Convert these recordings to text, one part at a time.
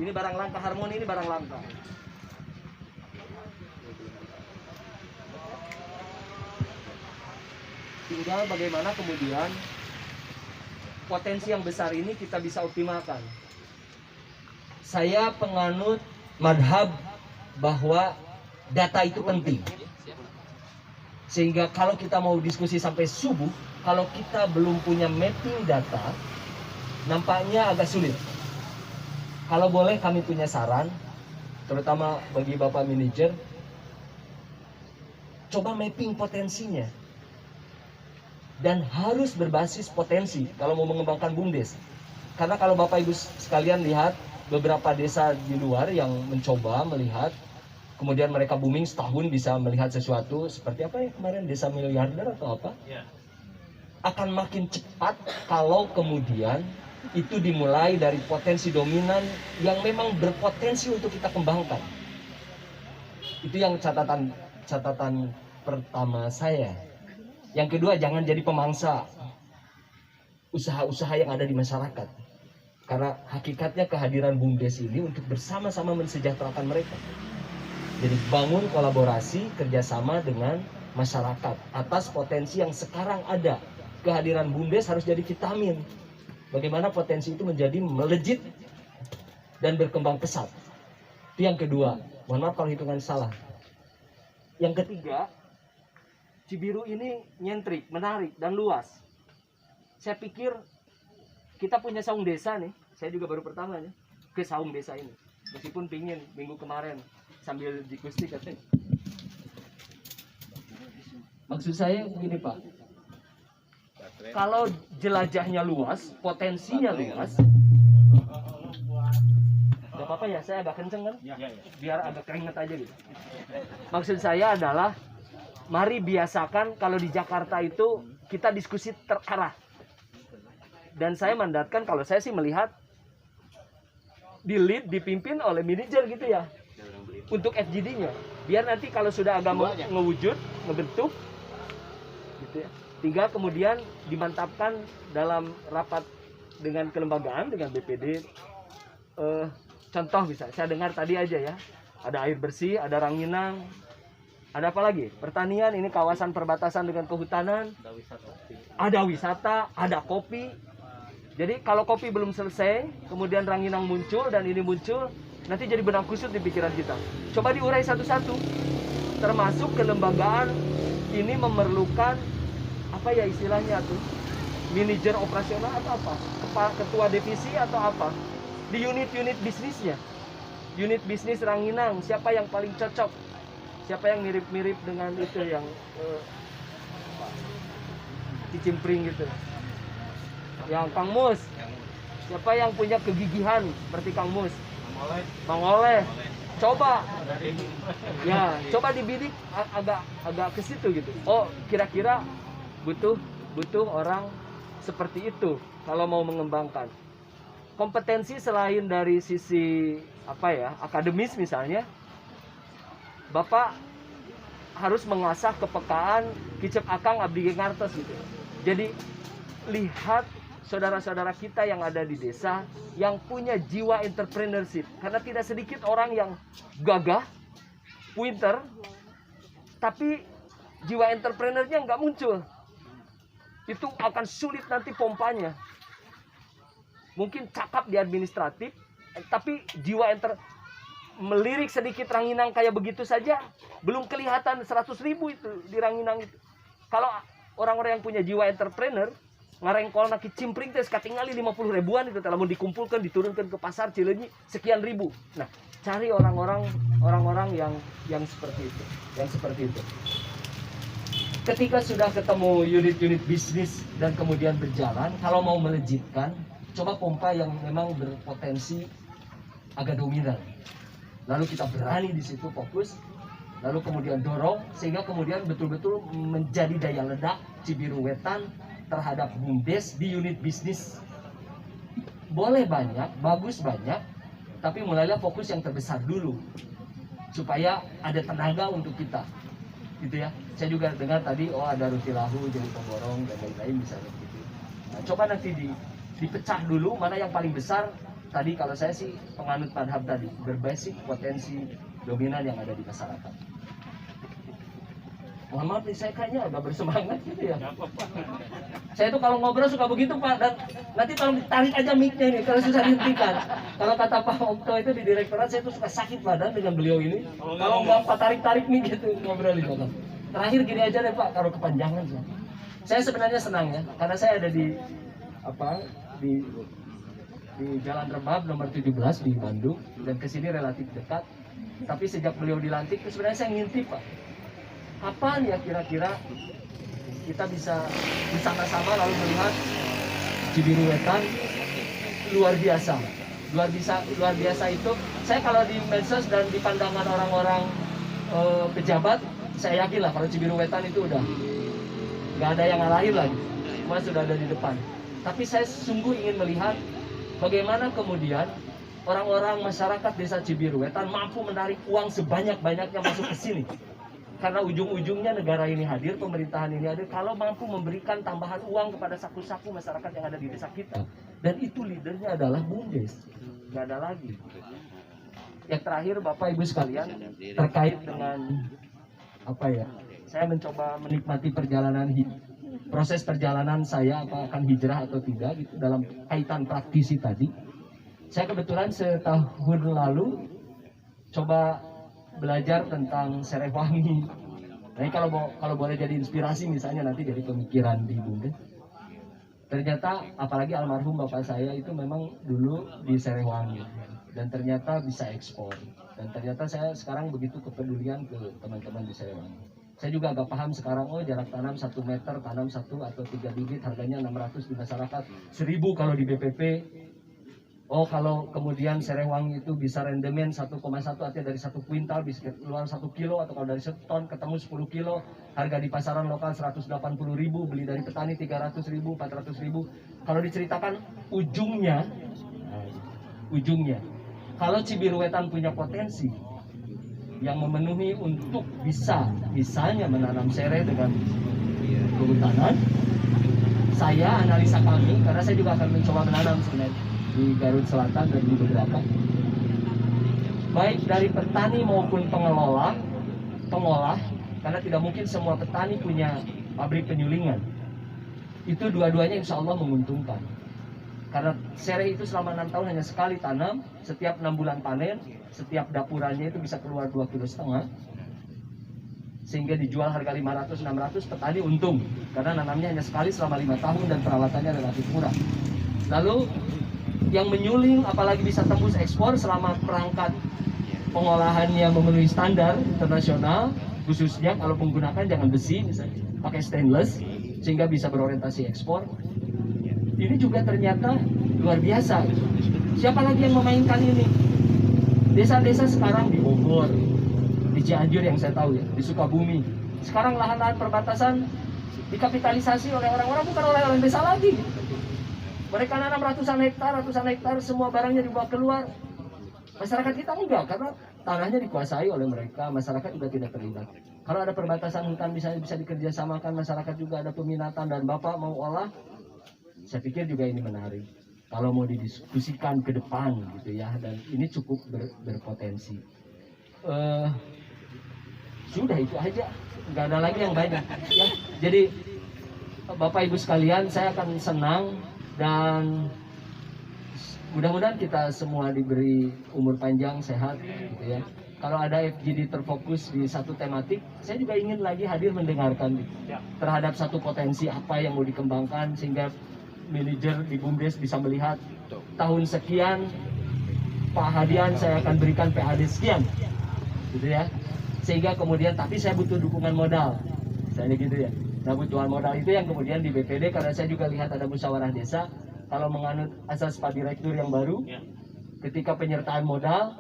Ini barang langka, Harmoni ini barang langka. Tinggal bagaimana kemudian potensi yang besar ini kita bisa optimalkan. Saya penganut madhab bahwa data itu penting. Sehingga kalau kita mau diskusi sampai subuh, kalau kita belum punya mapping data, nampaknya agak sulit. Kalau boleh kami punya saran, terutama bagi Bapak Manajer, coba mapping potensinya. Dan harus berbasis potensi kalau mau mengembangkan BUMDes. Karena kalau Bapak Ibu sekalian lihat beberapa desa di luar yang mencoba melihat, kemudian mereka booming setahun bisa melihat sesuatu seperti apa ya kemarin desa miliarder atau apa, akan makin cepat kalau kemudian itu dimulai dari potensi dominan yang memang berpotensi untuk kita kembangkan. Itu yang catatan pertama saya. Yang kedua, jangan jadi pemangsa usaha-usaha yang ada di masyarakat. Karena hakikatnya kehadiran BUMDes ini untuk bersama-sama mensejahterakan mereka. Jadi bangun kolaborasi kerjasama dengan masyarakat atas potensi yang sekarang ada. Kehadiran BUMDes harus jadi vitamin. Bagaimana potensi itu menjadi melejit dan berkembang pesat. Itu yang kedua. Mohon maaf kalau hitungan salah. Yang ketiga, Cibiru ini nyentrik, menarik, dan luas. Saya pikir kita punya saung desa nih. Saya juga baru pertama nih ke saung desa ini. Meskipun pingin minggu kemarin sambil diskusi katanya. Maksud saya begini Pak. Kalau jelajahnya luas, potensinya luas. Gak apa-apa ya, saya agak kenceng kan? Biar agak keringet aja gitu. Maksud saya adalah mari biasakan kalau di Jakarta itu kita diskusi terarah. Dan saya mandatkan, kalau saya sih melihat di lead, dipimpin oleh manajer gitu ya. Untuk FGD-nya. Biar nanti kalau sudah agak ngewujud, ngebentuk gitu ya. Tinggal kemudian dimantapkan dalam rapat dengan kelembagaan, dengan BPD. Contoh bisa, saya dengar tadi aja ya. Ada air bersih, ada ranginang. Ada apa lagi? Pertanian, ini kawasan perbatasan dengan kehutanan. Ada wisata, ada kopi. Jadi kalau kopi belum selesai, kemudian ranginang muncul dan ini muncul, nanti jadi benang kusut di pikiran kita. Coba diurai satu-satu. Termasuk kelembagaan ini memerlukan apa ya istilahnya tuh? Manajer operasional atau apa? Ketua divisi atau apa? Di unit-unit bisnisnya. Unit bisnis ranginang, siapa yang paling cocok? Siapa yang mirip-mirip dengan itu yang kicimpring gitu? Yang Kang Mus. Siapa yang punya kegigihan seperti Kang Mus? Bang Oleh. Coba. Ya, coba dibidik agak ke situ gitu. Oh, kira-kira butuh orang seperti itu kalau mau mengembangkan. Kompetensi selain dari sisi apa ya, akademis misalnya, Bapak harus mengasah kepekaan kicep akang abdi ngartos gitu. Jadi lihat saudara-saudara kita yang ada di desa yang punya jiwa entrepreneurship. Karena tidak sedikit orang yang gagah, pinter, tapi jiwa entrepreneurnya nggak muncul. Itu akan sulit nanti pompanya. Mungkin cakap di administratif, tapi jiwa melirik sedikit ranginang kayak begitu saja belum kelihatan 100.000 itu di ranginang itu. Kalau orang-orang yang punya jiwa entrepreneur ngarengkol nak kicimpring teh katingali 50 ribuan itu telah mau dikumpulkan diturunkan ke pasar Cileunyi sekian ribu. Nah, cari orang-orang yang seperti itu. Ketika sudah ketemu unit-unit bisnis dan kemudian berjalan, kalau mau melejitkan, coba pompa yang memang berpotensi agak dominan. Lalu kita berani di situ fokus, lalu kemudian dorong sehingga kemudian betul-betul menjadi daya ledak Cibiru Wetan terhadap BUMDes di unit bisnis. Boleh banyak, bagus banyak, tapi mulailah fokus yang terbesar dulu supaya ada tenaga untuk kita, gitu ya. Saya juga dengar tadi, oh ada Rutilahu jadi pemborong dan lain-lain misalnya gitu. Nah, coba nanti dipecah dulu mana yang paling besar, tadi kalau saya sih penganut madhab tadi, berbasis potensi dominan yang ada di masyarakat. Mohon maaf nih, saya kayaknya agak bersemangat gitu ya. Saya tuh kalau ngobrol suka begitu Pak, dan nanti tolong ditarik aja mic-nya ini, kalau susah dihentikan. Kalau kata Pak Okto itu di direktorat, saya tuh suka sakit badan dengan beliau ini. Kalau nggak Pak tarik-tarik mic gitu ngobrol di belakang. Terakhir gini aja deh Pak, kalau kepanjangan sih. Saya sebenarnya senang ya, karena saya ada di di Jalan Rebab nomor 17 di Bandung, dan kesini relatif dekat. Tapi sejak beliau dilantik, sebenarnya saya ngintip Pak, kapan ya kira-kira kita bisa bersama-sama lalu melihat Cibiru Wetan luar biasa. Luar biasa itu, saya kalau di medsos dan di pandangan orang-orang pejabat, saya yakin lah kalau Cibiru Wetan itu udah nggak ada yang ngalahin lagi, semua sudah ada di depan. Tapi saya sungguh ingin melihat bagaimana kemudian orang-orang masyarakat desa Cibiru Wetan mampu menarik uang sebanyak-banyaknya masuk ke sini. Karena ujung-ujungnya negara ini hadir, pemerintahan ini hadir, kalau mampu memberikan tambahan uang kepada saku-saku masyarakat yang ada di desa kita. Dan itu leadernya adalah BUMDes, nggak ada lagi. Yang terakhir Bapak Ibu sekalian, terkait dengan apa ya, saya mencoba menikmati proses perjalanan saya, apa akan hijrah atau tidak gitu, dalam kaitan praktisi tadi. Saya kebetulan setahun lalu coba belajar tentang Serewangi. Nah, kalau boleh jadi inspirasi misalnya nanti dari pemikiran di BUMDes. Ternyata apalagi almarhum bapak saya itu memang dulu di Serewangi dan ternyata bisa ekspor. Dan ternyata saya sekarang begitu kepedulian ke teman-teman di Serewangi. Saya juga agak paham sekarang, oh jarak tanam 1 meter, tanam 1 atau 3 bibit harganya 600 di masyarakat, 1000 kalau di BPP. Oh kalau kemudian Serewangi itu bisa rendemen 1,1, artinya dari 1 kuintal bisa keluar 1 kilo, atau kalau dari 1 ton ketemu 10 kilo, harga di pasaran lokal 180.000, beli dari petani 300.000, 400.000. Kalau diceritakan ujungnya, kalau Cibiru Wetan punya potensi yang memenuhi untuk bisa misalnya menanam serai dengan kehutanan, saya analisa kami, karena saya juga akan mencoba menanam sebenarnya di Garut Selatan dan di beberapa, baik dari petani maupun pengolah, karena tidak mungkin semua petani punya pabrik penyulingan. Itu dua-duanya insya Allah menguntungkan. Karena serai itu selama 6 tahun hanya sekali tanam, setiap 6 bulan panen, setiap dapurannya itu bisa keluar 2,5 kg. Sehingga dijual harga 500-600, petani untung. Karena nanamnya hanya sekali selama 5 tahun dan perawatannya relatif murah. Lalu yang menyuling apalagi bisa tembus ekspor selama perangkat pengolahannya memenuhi standar internasional, khususnya kalau menggunakan jangan besi misalnya, pakai stainless sehingga bisa berorientasi ekspor. Ini juga ternyata luar biasa. Siapa lagi yang memainkan ini? Desa-desa sekarang di Bogor, di Cianjur yang saya tahu ya, di Sukabumi. Sekarang lahan-lahan perbatasan dikapitalisasi oleh orang-orang, bukan oleh orang desa lagi. Mereka nanam ratusan hektar, semua barangnya dibawa keluar. Masyarakat kita enggak, karena tanahnya dikuasai oleh mereka, masyarakat juga tidak terlibat. Kalau ada perbatasan hutan misalnya bisa dikerjasamakan, masyarakat juga ada peminatan dan Bapak mau olah, saya pikir juga ini menarik. Kalau mau didiskusikan ke depan gitu ya, dan ini cukup berpotensi. Sudah itu aja, nggak ada lagi yang banyak ya. Jadi Bapak Ibu sekalian, saya akan senang dan mudah-mudahan kita semua diberi umur panjang, sehat gitu ya. Kalau ada FGD terfokus di satu tematik, saya juga ingin lagi hadir mendengarkan terhadap satu potensi apa yang mau dikembangkan, sehingga manajer di BUMDes bisa melihat tahun sekian Pak Hadian saya akan berikan PAD sekian gitu ya, sehingga kemudian tapi saya butuh dukungan modal misalnya gitu ya. Nah kebutuhan modal itu yang kemudian di BPD, karena saya juga lihat ada musyawarah desa, kalau menganut asas Pak Direktur yang baru, ketika penyertaan modal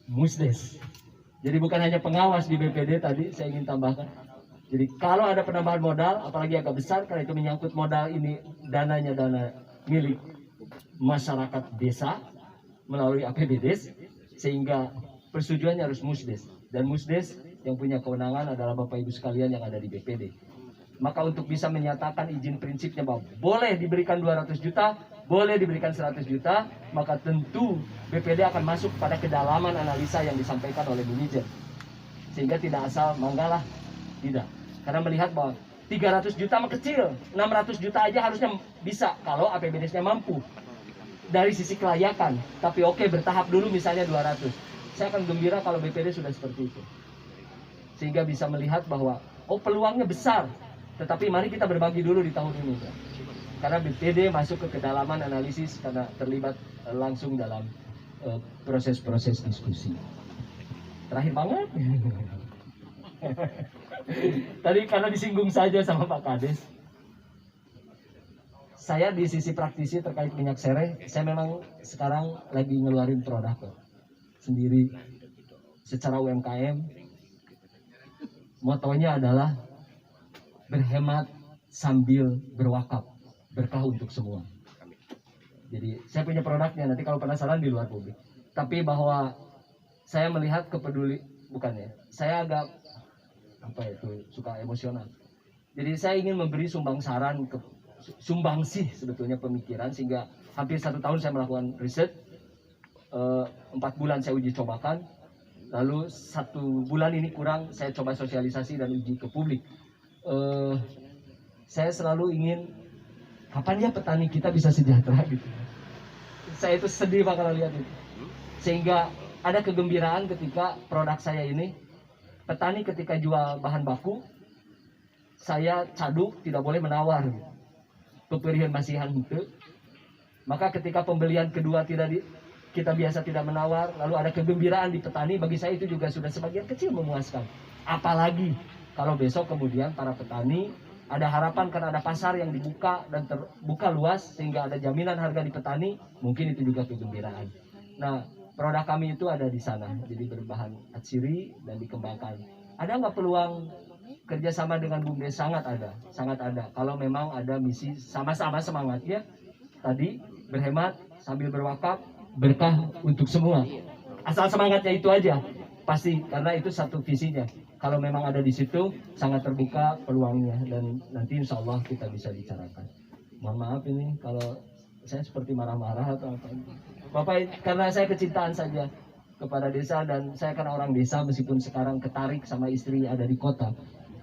musdes, jadi bukan hanya pengawas di BPD tadi, saya ingin tambahkan. Jadi kalau ada penambahan modal, apalagi agak besar, karena itu menyangkut modal ini, dananya dana milik masyarakat desa melalui APBDes, sehingga persetujuannya harus musdes. Dan musdes yang punya kewenangan adalah Bapak Ibu sekalian yang ada di BPD. Maka untuk bisa menyatakan izin prinsipnya bahwa boleh diberikan 200 juta, boleh diberikan 100 juta, maka tentu BPD akan masuk pada kedalaman analisa yang disampaikan oleh manajer. Sehingga tidak asal manggalah, tidak. Karena melihat bahwa 300 juta mah kecil, 600 juta aja harusnya bisa kalau APBD-nya mampu. Dari sisi kelayakan, tapi oke bertahap dulu misalnya 200. Saya akan gembira kalau BPD sudah seperti itu. Sehingga bisa melihat bahwa oh peluangnya besar, tetapi mari kita berbagi dulu di tahun ini. Karena BPD masuk ke kedalaman analisis karena terlibat langsung dalam proses-proses diskusi. Terakhir banget. Tadi karena disinggung saja sama Pak Kades. Saya di sisi praktisi terkait minyak sereh, saya memang sekarang lagi ngeluarin produk sendiri secara UMKM. Motonya adalah berhemat sambil berwakaf, berkah untuk semua. Jadi saya punya produknya, nanti kalau penasaran di luar publik. Tapi bahwa saya melihat saya agak suka emosional. Jadi saya ingin memberi sumbangsih sebetulnya pemikiran, sehingga hampir 1 tahun saya melakukan riset, 4 bulan saya uji cobakan, lalu 1 bulan ini kurang saya coba sosialisasi dan uji ke publik. Saya selalu ingin kapan ya petani kita bisa sejahtera gitu. Saya itu sedih Pak kalau lihat itu. Sehingga ada kegembiraan ketika produk saya ini, petani ketika jual bahan baku, saya caduk tidak boleh menawar. Peperian masihan itu. Maka ketika pembelian kedua kita biasa tidak menawar, lalu ada kegembiraan di petani, bagi saya itu juga sudah sebagian kecil memuaskan. Apalagi kalau besok kemudian para petani ada harapan karena ada pasar yang dibuka dan terbuka luas sehingga ada jaminan harga di petani, mungkin itu juga kegembiraan. Nah, produk kami itu ada di sana, jadi berbahan atsiri dan dikembangkan. Ada nggak peluang kerjasama dengan BUMDes? Sangat ada. Kalau memang ada misi sama-sama semangatnya, tadi berhemat sambil berwakaf, berkah untuk semua. Asal semangatnya itu aja, pasti karena itu satu visinya. Kalau memang ada di situ, sangat terbuka peluangnya dan nanti insya Allah kita bisa bicarakan. Mohon maaf ini kalau saya seperti marah-marah atau apa. Bapak, karena saya kecintaan saja kepada desa dan saya kan orang desa meskipun sekarang ketarik sama istri ada di kota.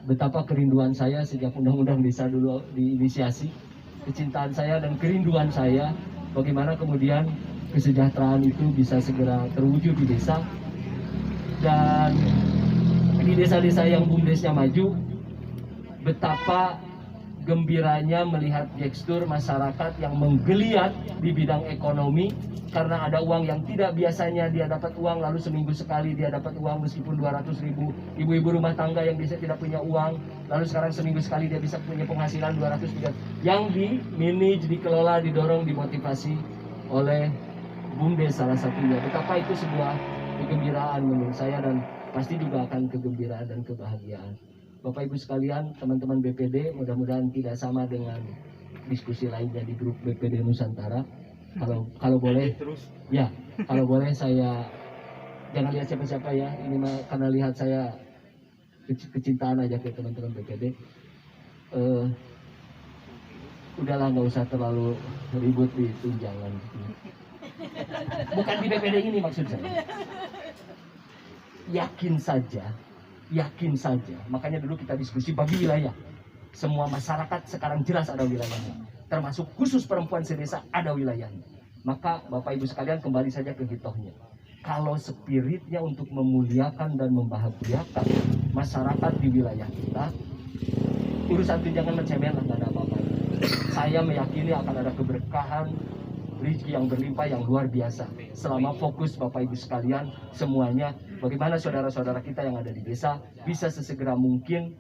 Betapa kerinduan saya sejak undang-undang desa dulu diinisiasi, kecintaan saya dan kerinduan saya bagaimana kemudian kesejahteraan itu bisa segera terwujud di desa. Dan di desa-desa yang BUMDesnya maju, betapa gembiranya melihat gestur masyarakat yang menggeliat di bidang ekonomi karena ada uang yang tidak biasanya dia dapat uang, lalu seminggu sekali dia dapat uang meskipun 200.000. Ibu-ibu rumah tangga yang bisa tidak punya uang, lalu sekarang seminggu sekali dia bisa punya penghasilan 200 yang di-manage, dikelola, didorong, dimotivasi oleh BUMDes salah satunya. Betapa itu sebuah kegembiraan menurut saya dan pasti juga akan kegembiraan dan kebahagiaan. Bapak Ibu sekalian, teman-teman BPD, mudah-mudahan tidak sama dengan diskusi lainnya di grup BPD Nusantara. Kalau boleh, ya, kalau boleh saya jangan lihat siapa-siapa ya. Ini mah karena lihat saya kecintaan aja ke teman-teman BPD. Udahlah, nggak usah terlalu ribut di tunjangan. Bukan di BPD ini maksud saya. Yakin saja. Makanya dulu kita diskusi bagi wilayah. Semua masyarakat sekarang jelas ada wilayahnya. Termasuk khusus perempuan sedesa ada wilayahnya. Maka Bapak Ibu sekalian kembali saja ke hitohnya. Kalau spiritnya untuk memuliakan dan membahagiakan masyarakat di wilayah kita, urusan tunjangan mencemen nggak ada apa-apa. Saya meyakini akan ada keberkahan, rezeki yang berlimpah yang luar biasa selama fokus Bapak Ibu sekalian semuanya bagaimana saudara-saudara kita yang ada di desa bisa sesegera mungkin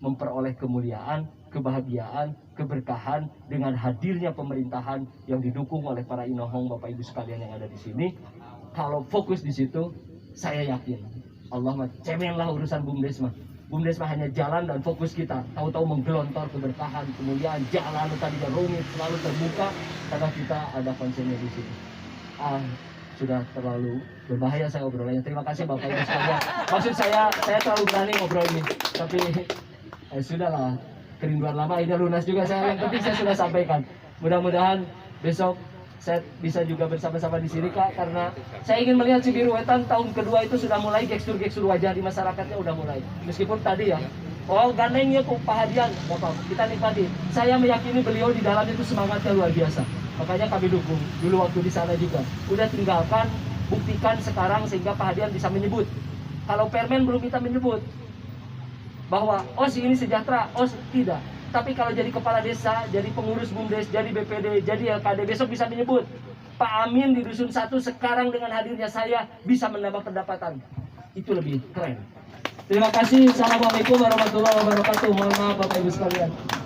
memperoleh kemuliaan, kebahagiaan, keberkahan dengan hadirnya pemerintahan yang didukung oleh para inohong Bapak Ibu sekalian yang ada di sini. Kalau fokus di situ, saya yakin Allah mah cemenlah urusan BUMDes mah. BUMDes mah hanya jalan dan fokus kita. Tahu-tahu menggelontor keberkahan, kemuliaan, jalan tadinya rumit selalu terbuka karena kita ada konsennya di sini. Sudah terlalu berbahaya saya obrolannya. Terima kasih Bapak Ibu sekalian. Maksud saya terlalu berani ngobrol ini. Tapi sudahlah, kerinduan lama ini lunas juga saya. Yang penting saya sudah sampaikan. Mudah-mudahan besok saya bisa juga bersama-sama di sini Kak, karena saya ingin melihat Cibiru Wetan tahun kedua itu sudah mulai gestur-gestur wajah di masyarakatnya udah mulai. Meskipun tadi ya, oh gandengnya kok Pak Hadian, Bapak, kita nikmati. Saya meyakini beliau di dalam itu semangatnya luar biasa. Makanya kami dukung dulu waktu di sana juga. Udah tinggalkan, buktikan sekarang sehingga Pak Hadian bisa menyebut. Kalau Permen belum kita menyebut bahwa OS ini sejahtera, OS tidak. Tapi kalau jadi kepala desa, jadi pengurus BUMDes, jadi BPD, jadi LKD, besok bisa menyebut Pak Amin di Dusun 1 sekarang dengan hadirnya saya bisa menambah pendapatan. Itu lebih keren. Terima kasih. Assalamualaikum warahmatullahi wabarakatuh. Mohon maaf Bapak Ibu sekalian.